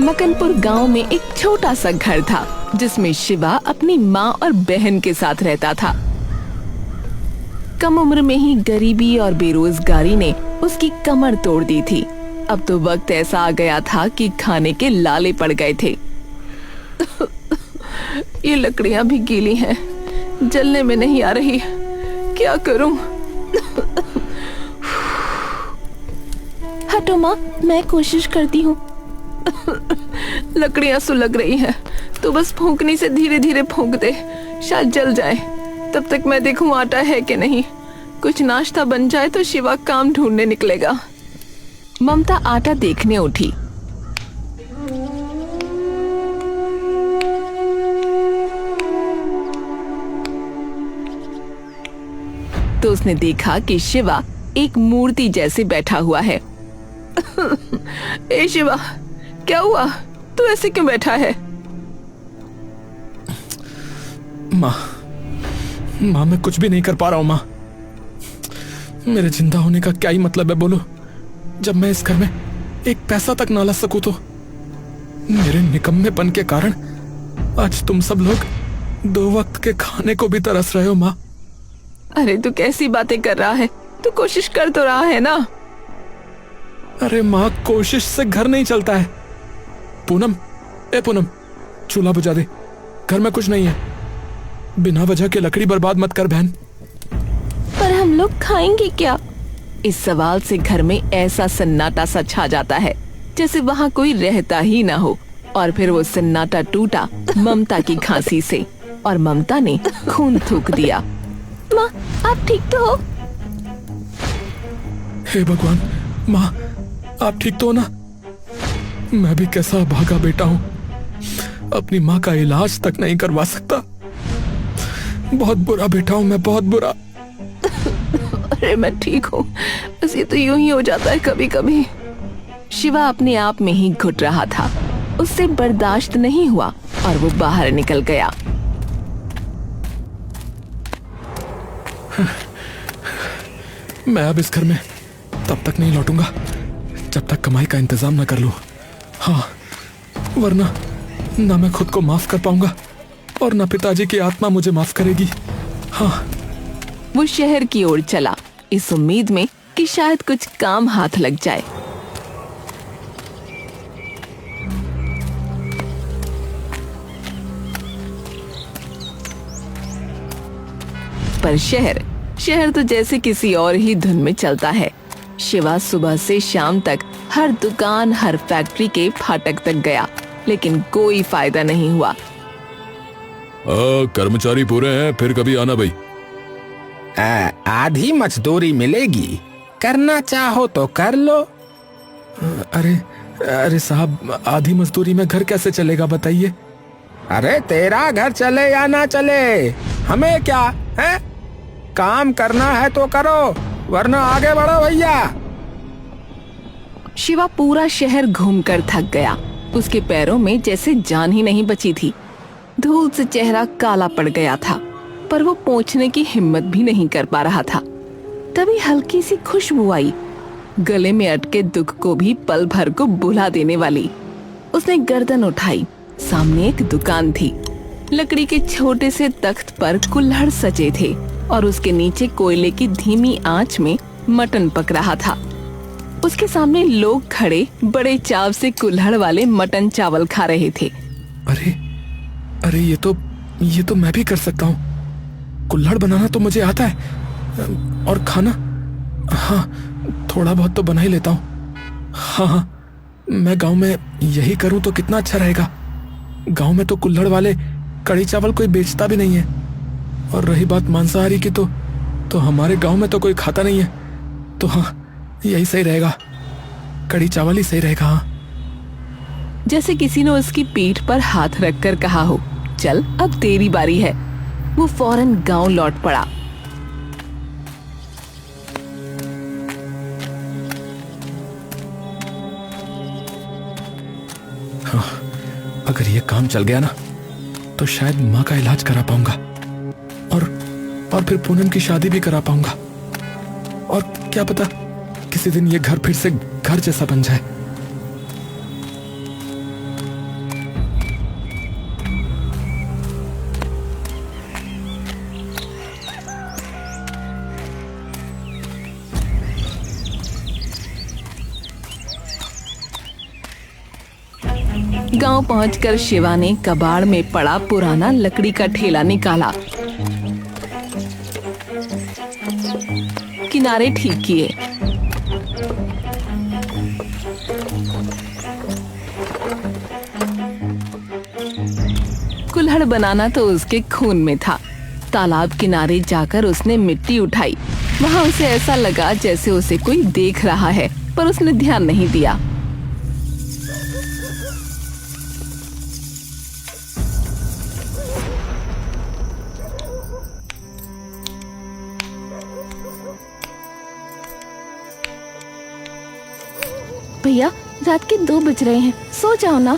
मकनपुर गांव में एक छोटा सा घर था जिसमें शिवा अपनी माँ और बहन के साथ रहता था। कम उम्र में ही गरीबी और बेरोजगारी ने उसकी कमर तोड़ दी थी। अब तो वक्त ऐसा आ गया था कि खाने के लाले पड़ गए थे। ये लकड़ियां भी गीली हैं, जलने में नहीं आ रही, क्या करूं? हटो माँ, मैं कोशिश करती हूँ। लकड़ियां सुलग रही हैं, तो बस फूंकनी से धीरे धीरे फूंक दे, शायद जल जाए। तब तक मैं देखूं आटा है कि नहीं। कुछ नाश्ता बन जाए तो शिवा काम ढूंढने निकलेगा। ममता आटा देखने उठी। तो उसने देखा कि शिवा एक मूर्ति जैसे बैठा हुआ है। ए शिवा, क्या हुआ? तू ऐसे क्यों बैठा है? माँ मैं कुछ भी नहीं कर पा रहा हूँ। माँ, मेरे जिंदा होने का क्या ही मतलब है बोलो, जब मैं इस घर में एक पैसा तक ना ला सकूं तो। मेरे निकम्मेपन के कारण आज तुम सब लोग 2 वक्त के खाने को भी तरस रहे हो। माँ, अरे तू कैसी बातें कर रहा है? तू कोशिश कर तो रहा है ना। अरे माँ, कोशिश से घर नहीं चलता है। पूनम, ए पूनम, चूल्हा बुझा दे, घर में कुछ नहीं है। बिना वजह के लकड़ी बर्बाद मत कर बहन। पर हम लोग खाएंगे क्या? इस सवाल से घर में ऐसा सन्नाटा सा छा जाता है जैसे वहाँ कोई रहता ही ना हो। और फिर वो सन्नाटा टूटा ममता की खांसी से, और ममता ने खून थूक दिया। माँ, आप ठीक तो हो? हे भगवान, माँ आप ठीक तो हो ना? मैं भी कैसा भागा बेटा हूँ, अपनी माँ का इलाज तक नहीं करवा सकता। बहुत बुरा बेटा हूँ मैं, बहुत बुरा। अरे मैं ठीक हूँ, बस ये तो यूं ही हो जाता है कभी कभी। शिवा अपने आप में ही घुट रहा था, उससे बर्दाश्त नहीं हुआ और वो बाहर निकल गया। मैं अब इस घर में तब तक नहीं लौटूंगा जब तक कमाई का इंतजाम न कर लूं। हाँ, वरना ना मैं खुद को माफ कर पाऊंगा और ना पिताजी की आत्मा मुझे माफ करेगी। हाँ। वो शहर की ओर चला, इस उम्मीद में कि शायद कुछ काम हाथ लग जाए। पर शहर तो जैसे किसी और ही धुन में चलता है। शिवा सुबह से शाम तक हर दुकान, हर फैक्ट्री के फाटक तक गया, लेकिन कोई फायदा नहीं हुआ। कर्मचारी पूरे हैं, फिर कभी आना भाई। आधी मजदूरी मिलेगी, करना चाहो तो कर लो। अरे साहब, आधी मजदूरी में घर कैसे चलेगा बताइए? अरे तेरा घर चले या ना चले, हमें क्या है? काम करना है तो करो, वरना आगे बढ़ो भैया। शिवा पूरा शहर घूमकर थक गया। उसके पैरों में जैसे जान ही नहीं बची थी। धूल से चेहरा काला पड़ गया था, पर वो पोंछने की हिम्मत भी नहीं कर पा रहा था। तभी हल्की सी खुशबू आई, गले में अटके दुख को भी पल भर को बुला देने वाली। उसने गर्दन उठाई, सामने एक दुकान थी। लकड़ी के छोटे से तख्त पर कुल्हड़ सजे थे और उसके नीचे कोयले की धीमी आंच में मटन पक रहा था। उसके सामने लोग खड़े बड़े चाव से कुल्हड़ वाले मटन चावल खा रहे थे। अरे ये तो मैं भी कर सकता हूँ। कुल्हड़ बनाना तो मुझे आता है, और खाना, हाँ थोड़ा बहुत तो बना ही लेता हूँ। हाँ, मैं गांव में यही करूँ तो कितना अच्छा रहेगा। गांव में तो कुल्हड़ वाले कढ़ी चावल कोई बेचता भी नहीं है, और रही बात मांसाहारी की तो हमारे गांव में तो कोई खाता नहीं है। तो हाँ, यही सही रहेगा, कढ़ी चावल ही सही रहेगा। हाँ। जैसे किसी ने उसकी पीठ पर हाथ रखकर कहा हो, चल अब तेरी बारी है। वो फौरन गांव लौट पड़ा। हाँ, अगर ये काम चल गया ना तो शायद माँ का इलाज करा पाऊंगा, और फिर पूनम की शादी भी करा पाऊंगा, और क्या पता किसी दिन ये घर फिर से घर जैसा बन जाए। गांव पहुंचकर शिवा ने कबाड़ में पड़ा पुराना लकड़ी का ठेला निकाला, किनारे ठीक किए। कुल्हड़ बनाना तो उसके खून में था। तालाब किनारे जाकर उसने मिट्टी उठाई। वहां उसे ऐसा लगा जैसे उसे कोई देख रहा है, पर उसने ध्यान नहीं दिया। भैया, रात के 2 बज रहे हैं, सो जाओ ना।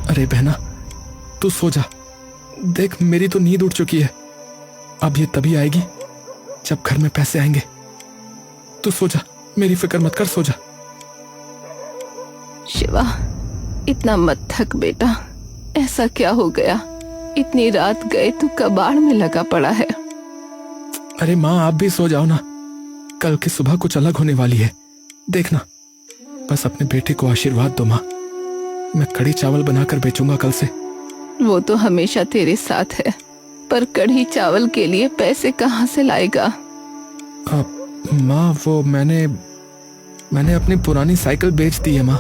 अरे बहना, तू सो जा। देख, मेरी तो नींद उड़ चुकी है। अब ये तभी आएगी जब घर में पैसे आएंगे। तू सो जा, मेरी फिक्र मत कर, सो जा। शिवा, इतना मत थक बेटा। ऐसा क्या हो गया? इतनी रात गए तू कबाड़ में लगा पड़ा है। अरे माँ, आप भी सो जाओ ना। कल की सुबह कुछ अलग होने वाली है, देखना। बस अपने बेटे को आशीर्वाद दो माँ। मैं कढ़ी चावल बनाकर बेचूंगा कल से। वो तो हमेशा तेरे साथ है, पर कढ़ी चावल के लिए पैसे कहाँ से लाएगा? माँ, वो मैंने अपनी पुरानी साइकिल बेच दी है माँ।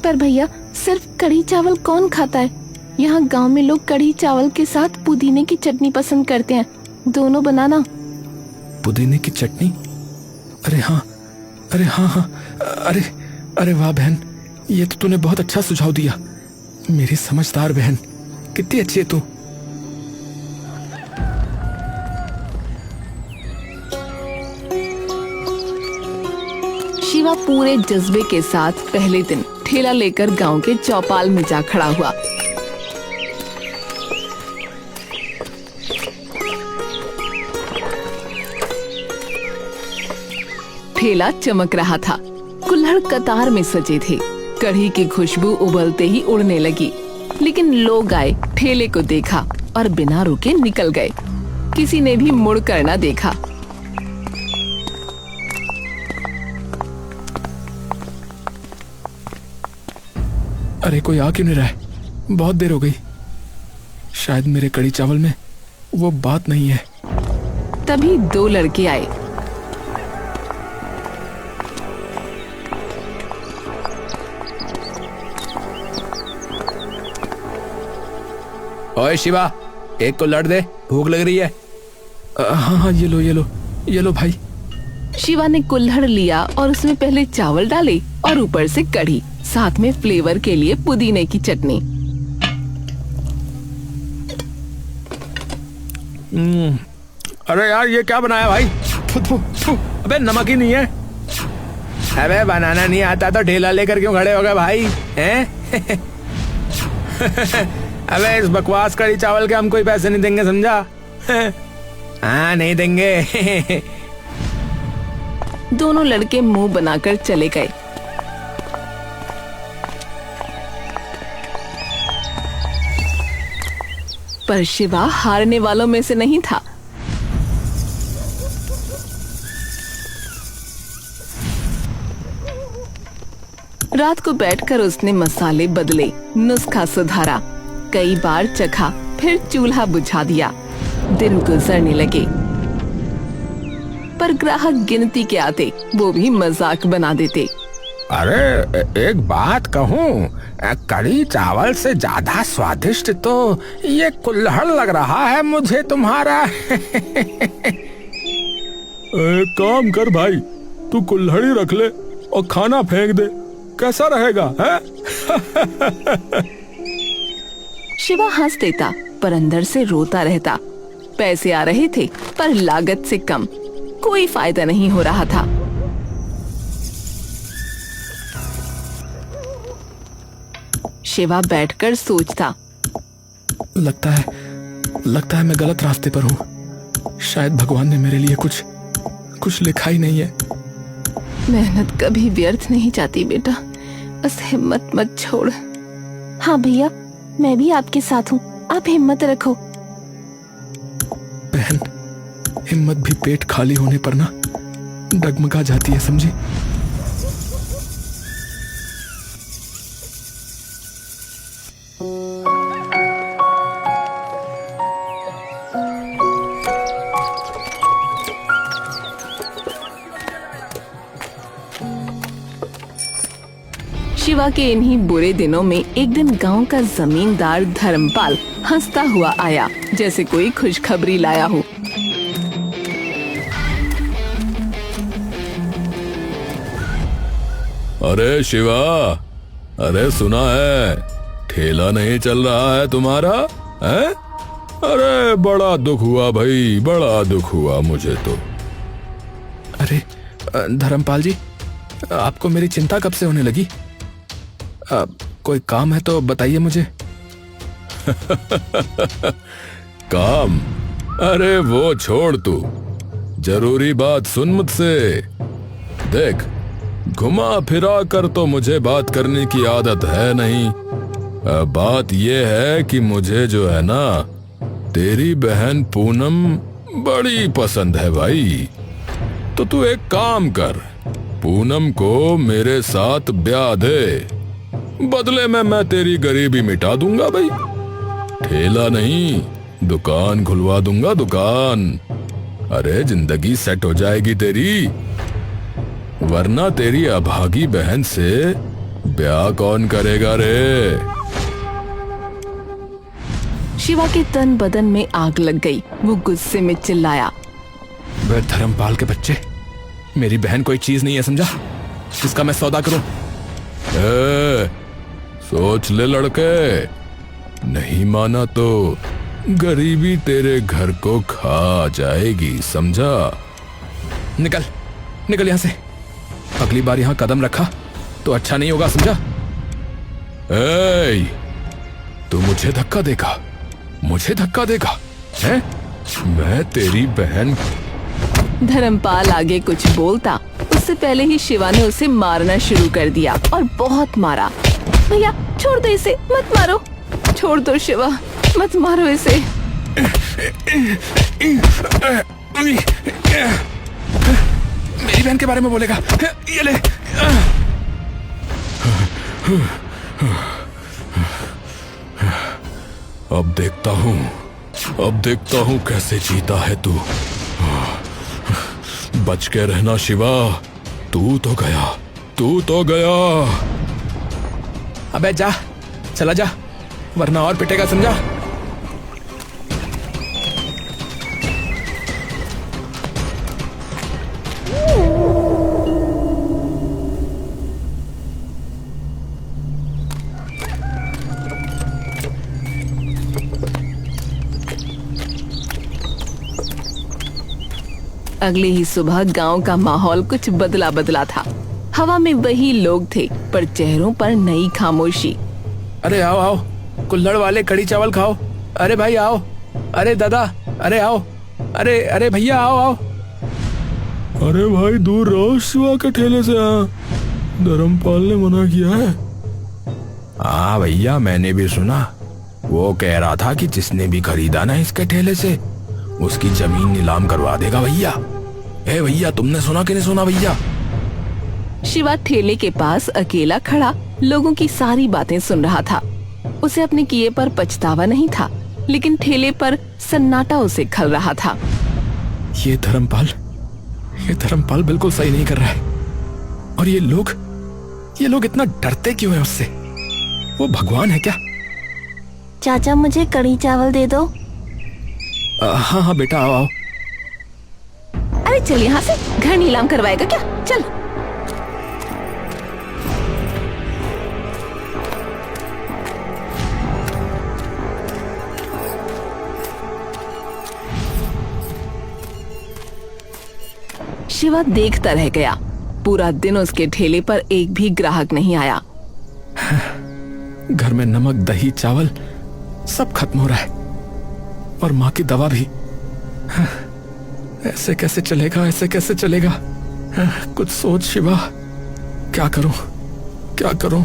पर भैया, सिर्फ कढ़ी चावल कौन खाता है? यहाँ गांव में लोग कढ़ी चावल के साथ पुदीने की चटनी पसंद करते हैं। दोनों बनाना। पुदीने की चटनी? अरे हाँ, अरे वाह बहन, ये तो तूने बहुत अच्छा सुझाव दिया। मेरी समझदार बहन, कितनी अच्छी है तू। शिवा पूरे जज्बे के साथ पहले दिन ठेला लेकर गांव के चौपाल में जा खड़ा हुआ। ठेला चमक रहा था। कुल्हड़ कतार में सजे थे। कढ़ी की खुशबू उबलते ही उड़ने लगी। लेकिन लोग आए, ठेले को देखा और बिना रुके निकल गए। किसी ने भी मुड़ कर न देखा। अरे कोई आ क्यों नहीं रहा है? बहुत देर हो गई। शायद मेरे कढ़ी चावल में वो बात नहीं है। तभी 2 लड़के आए। ओए शिवा, एक को लड़ दे, भूख लग रही है। हाँ, ये लो भाई। शिवा ने कुल्हड़ लिया और उसमें पहले चावल डाले और ऊपर से कढ़ी, साथ में फ्लेवर के लिए पुदीने की चटनी। अरे यार, ये क्या बनाया भाई? अबे नमक ही नहीं है। अबे बनाना नहीं आता तो ठेला लेकर क्यों खड़े हो गए भाई? हैं? अबे इस बकवास कढ़ी चावल के हम कोई पैसे नहीं देंगे, समझा? हाँ, नहीं देंगे। दोनों लड़के मुंह बनाकर चले गए। पर शिवा हारने वालों में से नहीं था। रात को बैठकर उसने मसाले बदले, नुस्खा सुधारा, कई बार चखा, फिर चूल्हा बुझा दिया। दिन गुजरने लगे, पर ग्राहक गिनती के आते, वो भी मजाक बना देते। अरे एक बात कहूँ, कढ़ी चावल से ज्यादा स्वादिष्ट तो ये कुल्हड़ लग रहा है मुझे तुम्हारा। एक काम कर भाई, तू कुल्हड़ी रख ले और खाना फेंक दे, कैसा रहेगा? है? शिवा हंस देता, पर अंदर से रोता रहता। पैसे आ रहे थे, पर लागत से कम, कोई फायदा नहीं हो रहा था। शिवा बैठकर सोचता, लगता है मैं गलत रास्ते पर हूँ। शायद भगवान ने मेरे लिए कुछ लिखा ही नहीं है। मेहनत कभी व्यर्थ नहीं जाती बेटा, बस हिम्मत मत छोड़। हाँ भैया, मैं भी आपके साथ हूँ, आप हिम्मत रखो। बहन, हिम्मत भी पेट खाली होने पर ना डगमगा जाती है, समझी? शिवा के इन्हीं बुरे दिनों में एक दिन गांव का जमींदार धर्मपाल हंसता हुआ आया, जैसे कोई खुशखबरी लाया हो। अरे शिवा, अरे सुना है ठेला नहीं चल रहा है तुम्हारा, हैं? अरे बड़ा दुख हुआ भाई, बड़ा दुख हुआ मुझे तो। अरे धर्मपाल जी, आपको मेरी चिंता कब से होने लगी? कोई काम है तो बताइए मुझे। काम? अरे वो छोड़ तू, जरूरी बात सुन मुझसे। देख, घुमा फिरा कर तो मुझे बात करने की आदत है नहीं। बात ये है कि मुझे जो है ना, तेरी बहन पूनम बड़ी पसंद है भाई। तो तू एक काम कर, पूनम को मेरे साथ ब्याह दे, बदले में मैं तेरी गरीबी मिटा दूंगा भाई। ठेला नहीं, दुकान खुलवा दूंगा, दुकान। अरे जिंदगी सेट हो जाएगी तेरी, वरना तेरी अभागी बहन से ब्याह कौन करेगा रे? शिवा के तन बदन में आग लग गई। वो गुस्से में चिल्लाया, वे धर्मपाल के बच्चे, मेरी बहन कोई चीज नहीं है समझा, जिसका मैं सौदा करूं। सोच ले लड़के, नहीं माना तो गरीबी तेरे घर को खा जाएगी, समझा? निकल निकल यहां से, अगली बार यहां कदम रखा तो अच्छा नहीं होगा, समझा? तू मुझे धक्का देगा, मुझे धक्का देगा हैं? मैं तेरी बहन। धर्मपाल आगे कुछ बोलता उससे पहले ही शिवा ने उसे मारना शुरू कर दिया, और बहुत मारा। भैया छोड़ दो इसे, मत मारो, छोड़ दो शिवा, मत मारो इसे। मेरी बहन के बारे में बोलेगा, ये ले। अब देखता हूँ कैसे जीता है तू। बच के रहना शिवा, तू तो गया। अबे जा, चला जा, वरना और पिटेगा, समझा? अगली ही सुबह गांव का माहौल कुछ बदला बदला था। हवा में वही लोग थे, पर चेहरों पर नई खामोशी। अरे आओ आओ, कुल्हड़ वाले कड़ी चावल खाओ। अरे भाई आओ, अरे दादा, अरे आओ, अरे भैया आओ आओ। अरे भाई दूर रहो शिवा के ठेले से, धर्मपाल ने मना किया है। हाँ भैया, मैंने भी सुना, वो कह रहा था कि जिसने भी खरीदा ना इसके ठेले से, उसकी जमीन नीलाम करवा देगा भैया। भैया तुमने सुना कि नहीं सुना भैया? शिवा ठेले के पास अकेला खड़ा लोगों की सारी बातें सुन रहा था। उसे अपने किए पर पछतावा नहीं था, लेकिन ठेले पर सन्नाटा उसे खल रहा था। ये धर्मपाल बिल्कुल सही नहीं कर रहा है। और ये लोग इतना डरते क्यों हैं उससे? वो भगवान है क्या? चाचा मुझे कड़ी चावल दे दो। हाँ बेटा, आओ आओ। अरे चल यहाँ से, घर नीलाम करवाएगा क्या? चल। शिवा देखता रह गया। पूरा दिन उसके ठेले पर एक भी ग्राहक नहीं आया। घर में नमक, दही, चावल सब खत्म हो रहा है, और माँ की दवा भी। ऐसे कैसे चलेगा, ऐसे कैसे चलेगा? कुछ सोच शिवा, क्या करूं?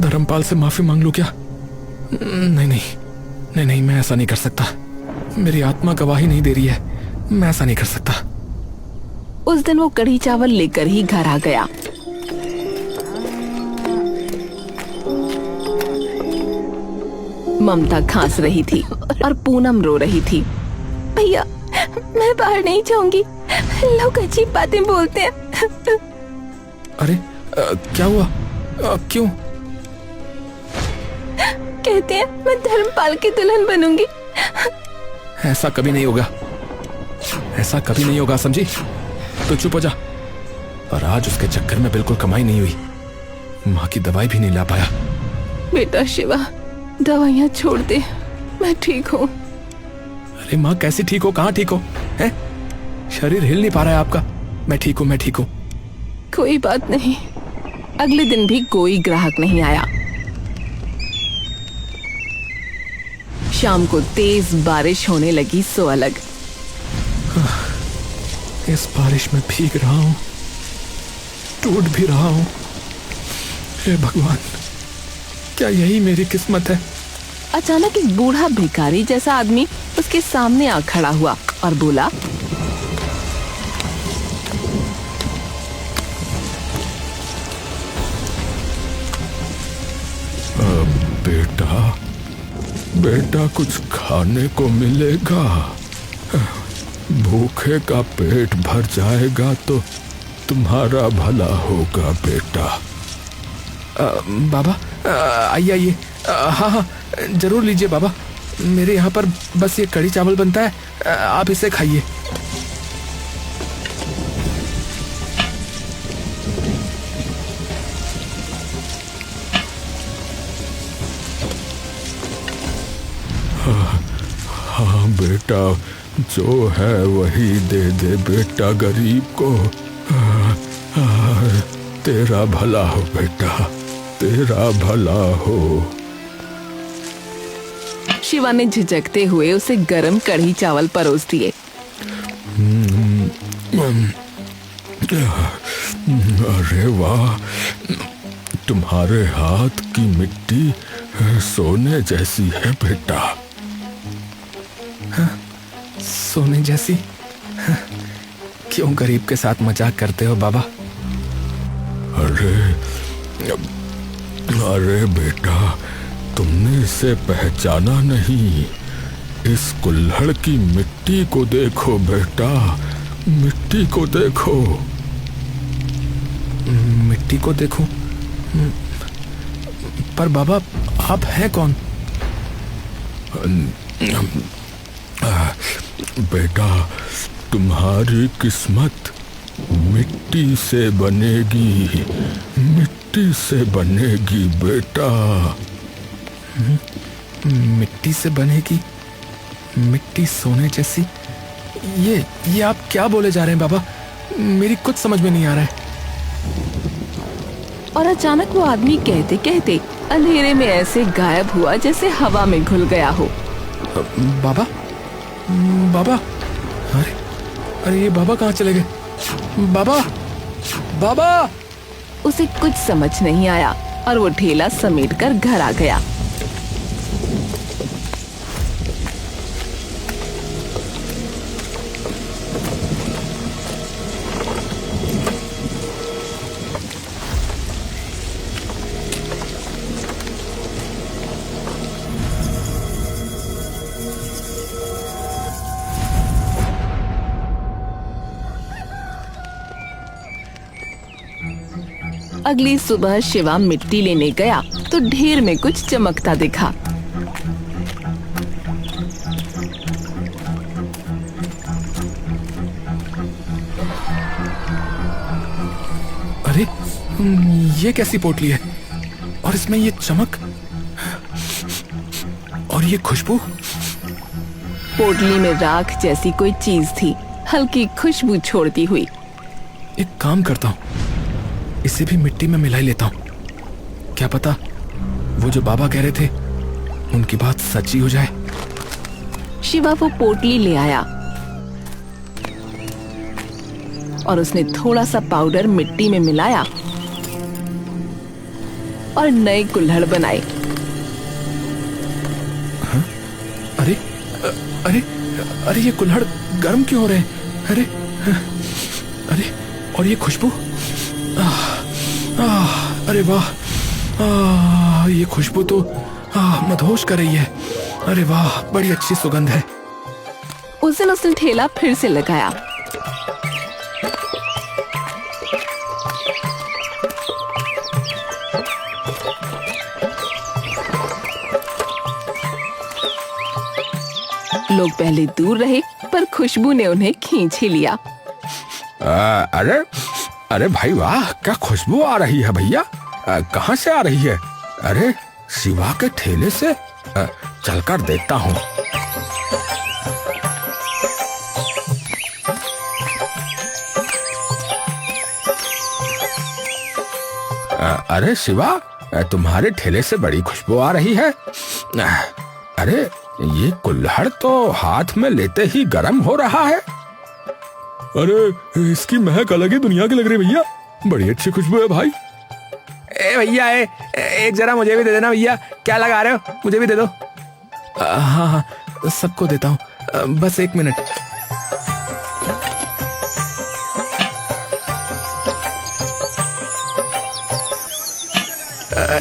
धर्मपाल से माफी मांग लूं क्या? नहीं, मैं ऐसा नहीं कर सकता। मेरी आत्मा गवाही नहीं दे रही है, मैं ऐसा नहीं कर सकता। उस दिन वो कढ़ी चावल लेकर ही घर आ गया। ममता खांस रही थी और पूनम रो रही थी। भैया मैं बाहर नहीं जाऊंगी, लोग अजीब बातें बोलते हैं। क्या हुआ? क्यों? कहते हैं मैं धर्मपाल की दुल्हन बनूंगी। ऐसा कभी नहीं होगा, ऐसा कभी नहीं होगा, समझी? तो चुप हो जा। और आज उसके चक्कर में बिल्कुल कमाई नहीं हुई, माँ की दवाई भी नहीं ला पाया। बेटा शिवा, दवाइयाँ छोड़ दे, मैं ठीक हूँ। अरे माँ कैसे ठीक हो? कहाँ ठीक हो? हैं? शरीर हिल नहीं पा रहा है आपका। मैं ठीक हूँ, मैं ठीक हूँ। कोई बात नहीं। अगले दिन भी कोई ग्राहक नहीं आया। शाम को तेज बारिश होने लगी सो अलग। इस बारिश में भीग रहा हूँ, टूट भी रहा हूँ। हे भगवान, क्या यही मेरी किस्मत है? अचानक एक बूढ़ा भिखारी जैसा आदमी उसके सामने आ खड़ा हुआ और बोला, बेटा, बेटा कुछ खाने को मिलेगा? भूखे का पेट भर जाएगा तो तुम्हारा भला होगा बेटा। बाबा, आइए आइए। हाँ हाँ, जरूर लीजिए बाबा। मेरे यहाँ पर बस ये कढ़ी चावल बनता है, आप इसे खाइए। हाँ बेटा, जो है वही दे दे बेटा गरीब को। तेरा भला हो बेटा, तेरा भला हो। शिवा ने झिझकते हुए उसे गरम कढ़ी चावल परोस दिए। अरे वाह, तुम्हारे हाथ की मिट्टी सोने जैसी है बेटा। सोने जैसी? क्यों गरीब के साथ मजाक करते हो बाबा? अरे बेटा, तुमने इसे पहचाना नहीं। इस कुल्हड़ की मिट्टी को देखो बेटा, मिट्टी को देखो। मिट्टी को देखूं? पर बाबा, आप हैं कौन? बेटा, तुम्हारी किस्मत मिट्टी से बनेगी, मिट्टी से बनेगी बेटा। मिट्टी से बनेगी? मिट्टी सोने जैसी? ये आप क्या बोले जा रहे हैं बाबा? मेरी कुछ समझ में नहीं आ रहा है। और अचानक वो आदमी कहते कहते अंधेरे में ऐसे गायब हुआ जैसे हवा में घुल गया हो। बाबा, बाबा, अरे अरे ये बाबा कहाँ चले गए? बाबा, बाबा! उसे कुछ समझ नहीं आया और वो ठेला समेटकर घर आ गया। अगली सुबह शिवा मिट्टी लेने गया तो ढेर में कुछ चमकता दिखा। अरे, ये कैसी पोटली है? और इसमें ये चमक और ये खुशबू? पोटली में राख जैसी कोई चीज थी, हल्की खुशबू छोड़ती हुई। एक काम करता हूँ, इसे भी मिट्टी में मिला ही लेता हूँ। क्या पता वो जो बाबा कह रहे थे उनकी बात सच्ची हो जाए। शिवा वो पोटली ले आया और उसने थोड़ा सा पाउडर मिट्टी में मिलाया और नए कुल्हड़ बनाए। हाँ? अरे अरे अरे ये कुल्हड़ गर्म क्यों हो रहे हैं? अरे अरे, और ये खुशबू? अरे वाह, ये खुशबू तो मदहोश कर रही है। अरे वाह, बड़ी अच्छी सुगंध है। उस दिन उसने ठेला फिर से लगाया। लोग पहले दूर रहे पर खुशबू ने उन्हें खींच ही लिया। अरे अरे भाई वाह, क्या खुशबू आ रही है भैया। कहाँ से आ रही है? अरे शिवा के ठेले से। चलकर देखता हूँ। अरे शिवा, तुम्हारे ठेले से बड़ी खुशबू आ रही है। अरे ये कुल्हड़ तो हाथ में लेते ही गर्म हो रहा है। अरे इसकी महक अलग ही दुनिया की लग रही है भैया, बड़ी अच्छी खुशबू है भाई। ए भैया, एक जरा मुझे भी दे देना भैया। क्या लगा रहे हो? मुझे भी दे दो। हाँ हाँ, सबको देता हूँ, बस 1 मिनट।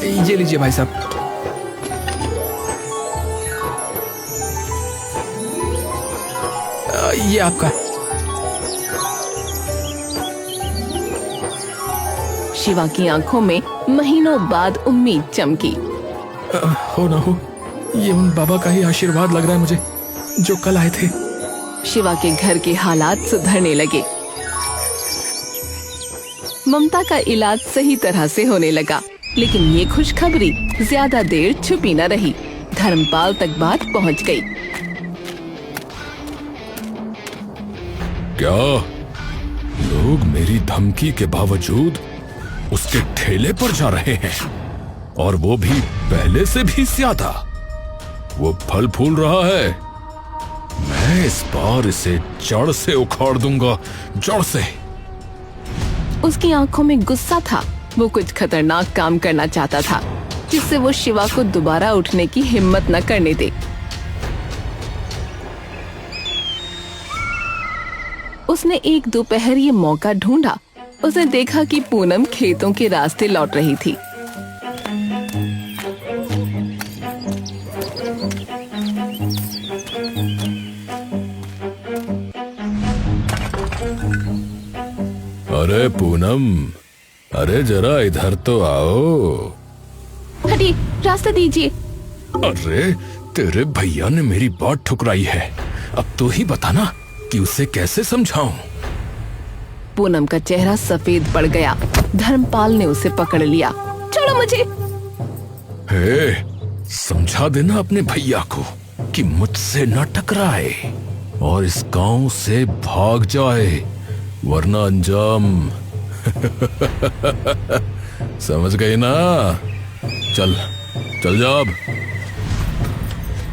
ये लीजिए भाई साहब। ये आपका। शिवा की आंखों में महीनों बाद उम्मीद चमकी। हो ना हो, ये उन बाबा का ही आशीर्वाद लग रहा है मुझे, जो कल आए थे। शिवा के घर के हालात सुधरने लगे। ममता का इलाज सही तरह से होने लगा, लेकिन ये खुशखबरी ज्यादा देर छुपी न रही। धर्मपाल तक बात पहुंच गई। क्या लोग मेरी धमकी के बावजूद उसके ठेले पर जा रहे हैं, और वो भी पहले से भी ज्यादा। वो फल फूल रहा है, मैं इस बार इसे जड़ से उखाड़ दूंगा, जड़ से। उसकी आंखों में गुस्सा था। वो कुछ खतरनाक काम करना चाहता था, जिससे वो शिवा को दोबारा उठने की हिम्मत न करने दे। उसने एक दोपहर ये मौका ढूंढा। उसने देखा कि पूनम खेतों के रास्ते लौट रही थी। अरे पूनम, अरे जरा इधर तो आओ। हटिए, रास्ता दीजिए। अरे तेरे भैया ने मेरी बात ठुकराई है, अब तो ही बताना कि उसे कैसे समझाऊं। पूनम का चेहरा सफेद पड़ गया। धर्मपाल ने उसे पकड़ लिया। छोड़ो मुझे। हे, समझा देना अपने भैया को कि मुझसे न टकराए और इस गांव से भाग जाए, वरना अंजाम समझ गई ना? चल चल जा अब।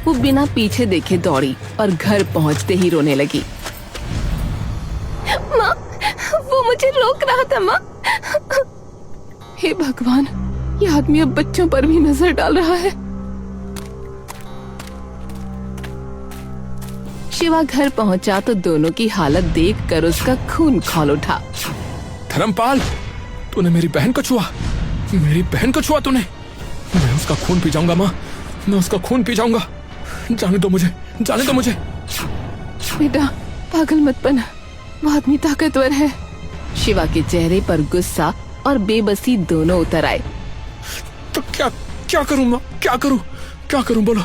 वो बिना पीछे देखे दौड़ी और घर पहुंचते ही रोने लगी। माँ, वो मुझे रोक रहा था माँ। हे भगवान, ये आदमी अब बच्चों पर भी नजर डाल रहा है। शिवा घर पहुंचा तो दोनों की हालत देखकर उसका खून खौल उठा। धर्मपाल, तूने मेरी बहन को छुआ, मेरी बहन को छुआ तूने। मैं उसका खून पी जाऊंगा माँ, मैं उसका खून पी जाऊंगा। जाने दो मुझे, जाने दो मुझे। बेटा पागल मत बना, वो आदमी ताकतवर है। शिवा के चेहरे पर गुस्सा और बेबसी दोनों उतर आए। तो क्या क्या करूं माँ, क्या करूं बोलो।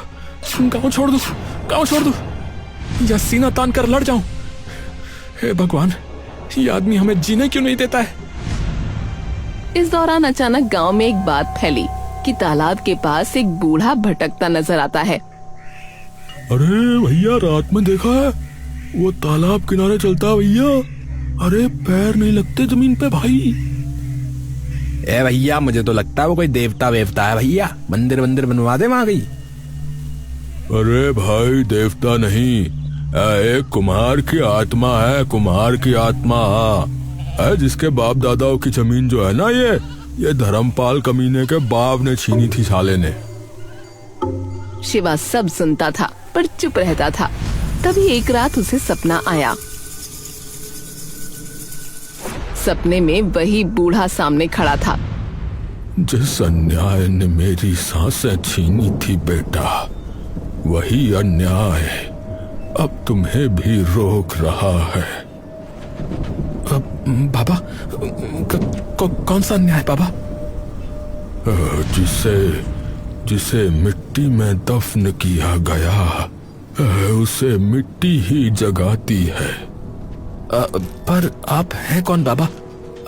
गांव छोड़ दूं, गांव छोड़ दूं या सीना तान कर लड़ जाऊं? हे भगवान, ये आदमी हमें जीने क्यों नहीं देता है? इस दौरान अचानक गांव में एक बात फैली कि तालाब के पास एक बूढ़ा भटकता नजर आता है। अरे भैया, रात में देखा है, वो तालाब किनारे चलता है भैया। अरे पैर नहीं लगते जमीन पे भाई। ए भैया, मुझे तो लगता है वो कोई देवता वेवता है भैया। मंदिर बनवा दे वहां गई। अरे भाई, देवता नहीं, एक कुम्हार की आत्मा है, कुम्हार की आत्मा है, जिसके बाप दादाओं की जमीन जो है ना, ये धर्मपाल कमीने के बाप ने छीनी थी साले ने। शिवा सब सुनता था पर चुप रहता था। तभी एक रात उसे सपना आया। सपने में वही बूढ़ा सामने खड़ा था। जिस अन्याय ने मेरी सांसें छीनी थी बेटा, वही अन्याय अब तुम्हें भी रोक रहा है। बाबा, कौन सा अन्याय बाबा? जिसे मिट्टी में दफन किया गया, उसे मिट्टी ही जगाती है। पर आप हैं कौन बाबा?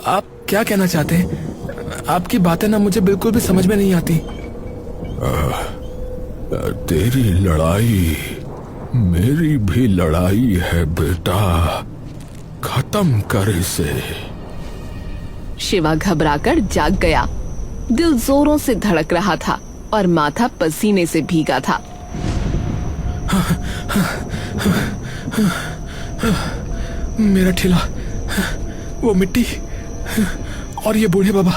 आप क्या कहना चाहते हैं? आपकी बातें ना मुझे बिल्कुल भी समझ में नहीं आती। तेरी लड़ाई मेरी भी लड़ाई है बेटा, खत्म कर इसे। शिवा घबराकर जाग गया। दिल जोरों से धड़क रहा था और माथा पसीने से भीगा था। मेरा ठेला, वो मिट्टी और ये बूढ़े बाबा,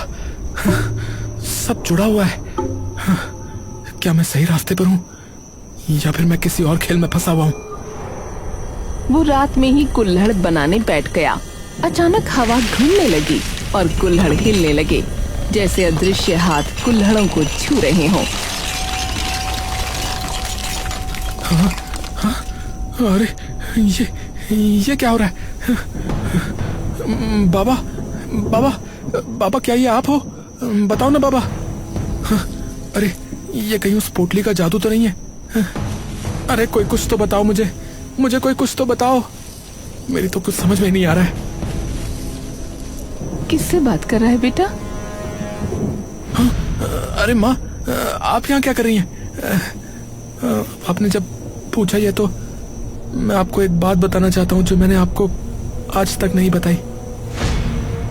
सब जुड़ा हुआ है। क्या मैं सही रास्ते पर हूँ या फिर मैं किसी और खेल में फंसा हुआ हूँ? वो रात में ही कुल्हड़ बनाने बैठ गया। अचानक हवा घूमने लगी और कुल्हड़ हिलने लगे, जैसे अदृश्य हाथ कुल्हड़ों को छू रहे हों। अरे ये क्या हो रहा है? बाबा बाबा बाबा, क्या ये आप हो? बताओ ना बाबा। अरे ये कहीं उस पोटली का जादू तो नहीं है? अरे कोई कुछ तो बताओ मुझे कोई कुछ तो बताओ। मेरी तो कुछ समझ में नहीं आ रहा है। किससे बात कर रहा है बेटा? अरे माँ, आप यहाँ क्या कर रही हैं? आपने जब पूछा ये तो मैं आपको एक बात बताना चाहता हूँ जो मैंने आपको आज तक नहीं बताई।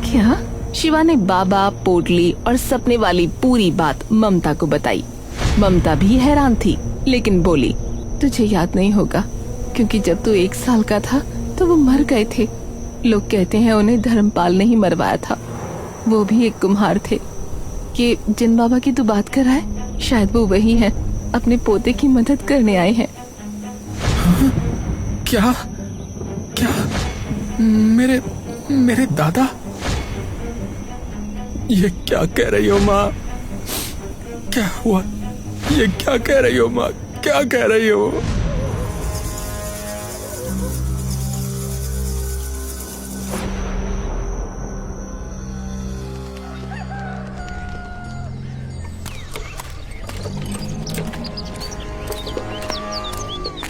क्या? शिवा ने बाबा, पोटली और सपने वाली पूरी बात ममता को बताई। ममता भी हैरान थी, लेकिन बोली, तुझे याद नहीं होगा क्योंकि जब तू 1 साल का था तो वो मर गए थे। लोग कहते हैं उन्हें धर्मपाल ने ही मरवाया था। वो भी एक कुम्हार थे। कि जिन बाबा की तू बात कर रहा है, शायद वो वही हैं, अपने पोते की मदद करने आए हैं। क्या क्या मेरे दादा? ये क्या कह रही हो माँ? क्या हुआ? ये क्या कह रही हो माँ? क्या कह रही हो?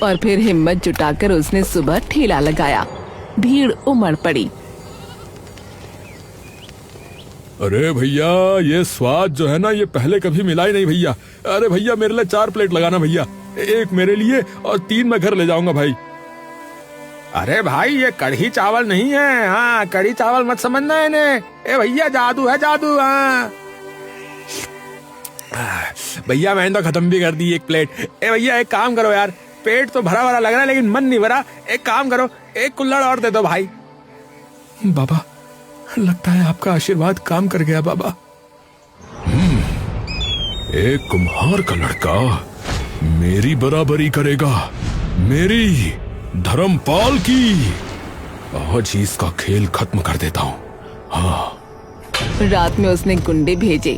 और फिर हिम्मत जुटाकर उसने सुबह ठेला लगाया। भीड़ उमड़ पड़ी। अरे भैया, ये स्वाद जो है ना, ये पहले कभी मिला ही नहीं भैया। अरे भैया, मेरे लिए 4 प्लेट लगाना भैया, 1 मेरे लिए और 3 मैं घर ले जाऊंगा भाई। अरे भाई, ये कढ़ी चावल नहीं है। हाँ, कढ़ी चावल मत समझना इन्हें। ए भैया, जादू है जादू। हाँ भैया, मैंने तो खत्म भी कर दी 1 प्लेट। ए भैया, एक काम करो यार, पेट तो भरा भरा लग रहा है लेकिन मन नहीं भरा। एक काम करो, 1 कुल्हड़ और दे दो भाई। बाबा, लगता है आपका आशीर्वाद काम कर गया बाबा। एक कुम्हार का लड़का मेरी बराबरी करेगा, मेरी धर्मपाल की। आज ही इसका खेल खत्म कर देता हूँ। हाँ। रात में उसने गुंडे भेजे।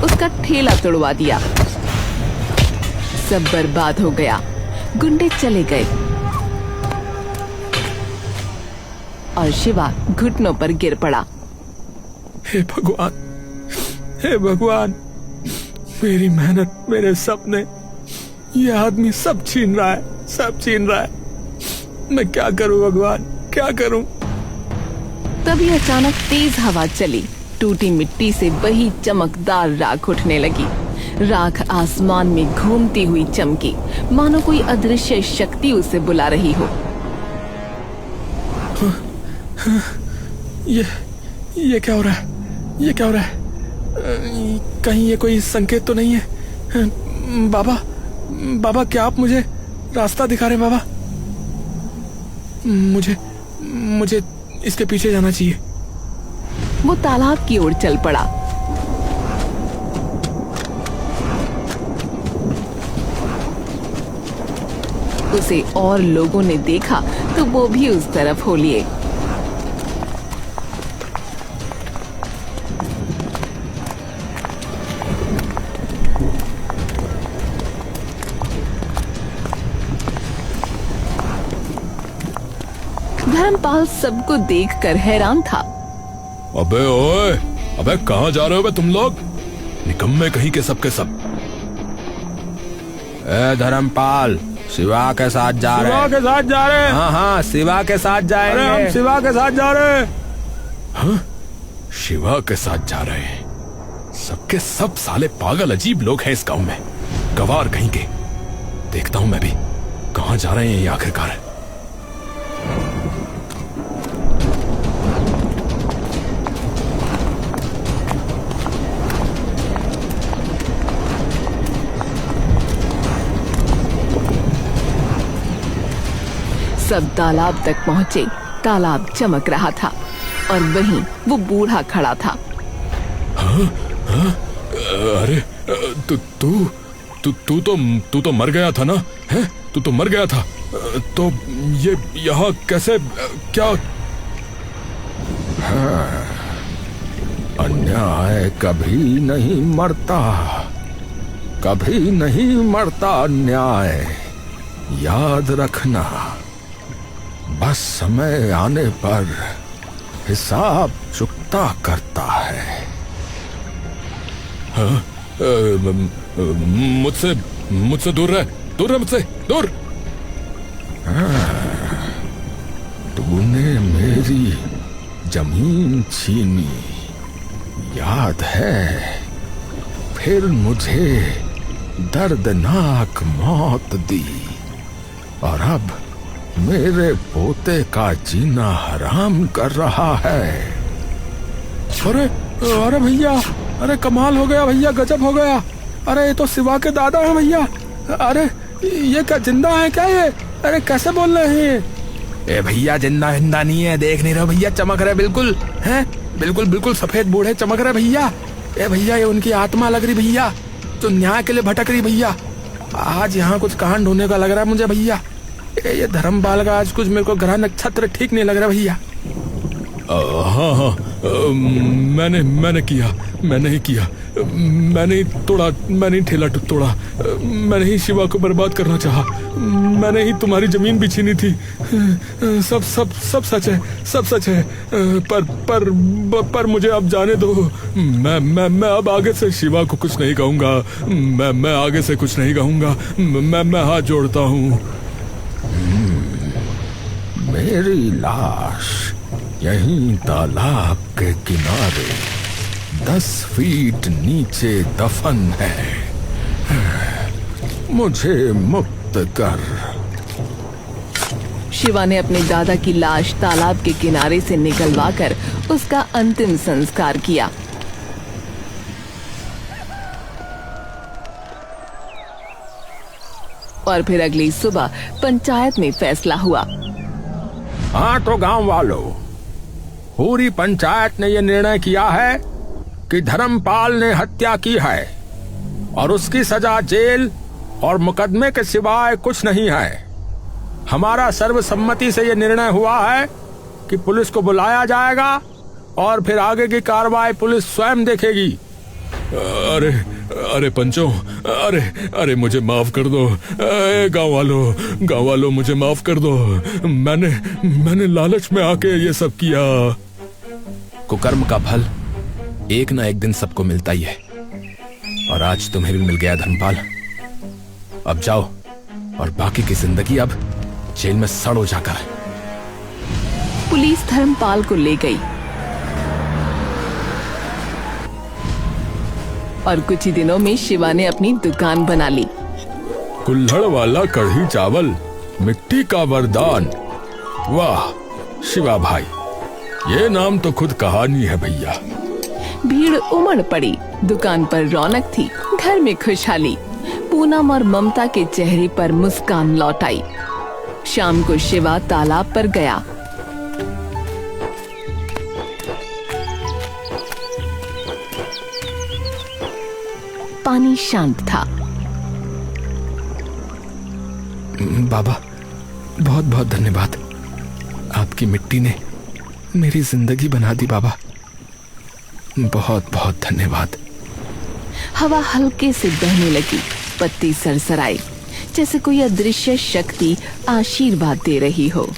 उसका ठेला तोड़वा दिया। सब बर्बाद हो गया। गुंडे चले गए और शिवा घुटनों पर गिर पड़ा। हे भगवान, हे भगवान, मेरी मेहनत, मेरे सपने, ये आदमी सब छीन रहा है, सब छीन रहा है। मैं क्या करूं भगवान, क्या करूं? तभी अचानक तेज हवा चली। टूटी मिट्टी से वही चमकदार राख उठने लगी। राख आसमान में घूमती हुई चमकी, मानो कोई अदृश्य शक्ति उसे बुला रही हो। ये क्या हो रहा है? ये क्या हो रहा है? कहीं ये कोई संकेत तो नहीं है? बाबा, बाबा, क्या आप मुझे रास्ता दिखा रहे हैं बाबा? मुझे इसके पीछे जाना चाहिए। वो तालाब की ओर चल पड़ा। उसे और लोगों ने देखा तो वो भी उस तरफ हो लिए। धर्मपाल सबको देखकर हैरान था। अबे ओए, अबे कहाँ जा रहे हो बे तुम लोग? निकम्मे कहीं के सब। ए धर्मपाल, शिवा के साथ जा रहे हैं। के साथ जा रहे हैं। हाँ, शिवा के साथ जाएंगे। अरे हम शिवा के साथ जा रहे हैं। हाँ, शिवा के साथ जा रहे हैं। सबके सब साले पागल अजीब लोग हैं इस गांव में, गवार कहीं के। देखता हूं मैं भी कहां जा रहे हैं ये आखिरकार। सब तालाब तक पहुंचे। तालाब चमक रहा था और वहीं वो बूढ़ा खड़ा था। अरे तू तो मर गया था ना? हैं? तू तो मर गया था। तो ये यहाँ कैसे? क्या? अन्याय कभी नहीं मरता, कभी नहीं मरता अन्याय, याद रखना। बस समय आने पर हिसाब चुकता करता है। मुझसे दूर रह मुझसे दूर। तूने मेरी जमीन छीनी, याद है? फिर मुझे दर्दनाक मौत दी और अब मेरे पोते का जीना हराम कर रहा है। अरे भैया, अरे कमाल हो गया भैया, गजब हो गया। अरे ये तो शिवा के दादा है भैया। अरे ये क्या जिंदा है क्या ये? अरे कैसे बोल रहे हैं? ए भैया, जिंदा हिंदा नहीं है, देख नहीं रहे भैया? चमक रहे बिल्कुल, हैं? बिल्कुल सफेद बूढ़े चमक रहे भैया। ए भैया, ये उनकी आत्मा लग रही भैया, जो न्याय के लिए भटक रही भैया। आज यहाँ कुछ कांड होने का लग रहा है मुझे भैया। ये धर्मपाल का आज कुछ मेरे को ग्रह नक्षत्र ठीक नहीं लग रहा भैया। हाँ, मैंने किया, मैंने ही किया, मैंने ही तोड़ा, मैंने ही ठेला तोड़ा, मैंने ही शिवा को बर्बाद करना चाहा, मैंने ही तुम्हारी जमीन भी छीनी थी। सब सच है, सब सच है। पर मुझे अब जाने दो। मैं अब आगे से शिवा को कुछ नहीं कहूंगा। मैं आगे से कुछ नहीं कहूंगा। मैं हाथ जोड़ता हूँ। मेरी लाश यहीं तालाब के किनारे 10 फीट नीचे दफन है। मुझे मुक्त कर। शिवा ने अपने दादा की लाश तालाब के किनारे से निकलवाकर उसका अंतिम संस्कार किया। और फिर अगली सुबह पंचायत में फैसला हुआ। हाँ तो गांव वालों, पूरी पंचायत ने यह निर्णय किया है कि धर्मपाल ने हत्या की है और उसकी सजा जेल और मुकदमे के सिवाय कुछ नहीं है। हमारा सर्वसम्मति से यह निर्णय हुआ है कि पुलिस को बुलाया जाएगा और फिर आगे की कार्रवाई पुलिस स्वयं देखेगी। अरे पंचों, अरे मुझे माफ कर दो। गांव वालों मुझे माफ कर दो। मैंने लालच में आके ये सब किया। कुकर्म का फल एक ना एक दिन सबको मिलता ही है, और आज तुम्हें भी मिल गया धर्मपाल। अब जाओ और बाकी की जिंदगी अब जेल में सड़ो जाकर। पुलिस धर्मपाल को ले गई और कुछ ही दिनों में शिवा ने अपनी दुकान बना ली। कुल्हड़ वाला कढ़ी चावल, मिट्टी का वरदान। वाह शिवा भाई, ये नाम तो खुद कहानी है भैया। भीड़ उमड़ पड़ी, दुकान पर रौनक थी, घर में खुशहाली। पूनम और ममता के चेहरे पर मुस्कान लौट आई। शाम को शिवा तालाब पर गया। पानी शांत था। बाबा, बहुत बहुत धन्यवाद। आपकी मिट्टी ने मेरी जिंदगी बना दी बाबा। बहुत बहुत धन्यवाद। हवा हल्के से बहने लगी, पत्ती सरसराई, जैसे कोई अदृश्य शक्ति आशीर्वाद दे रही हो।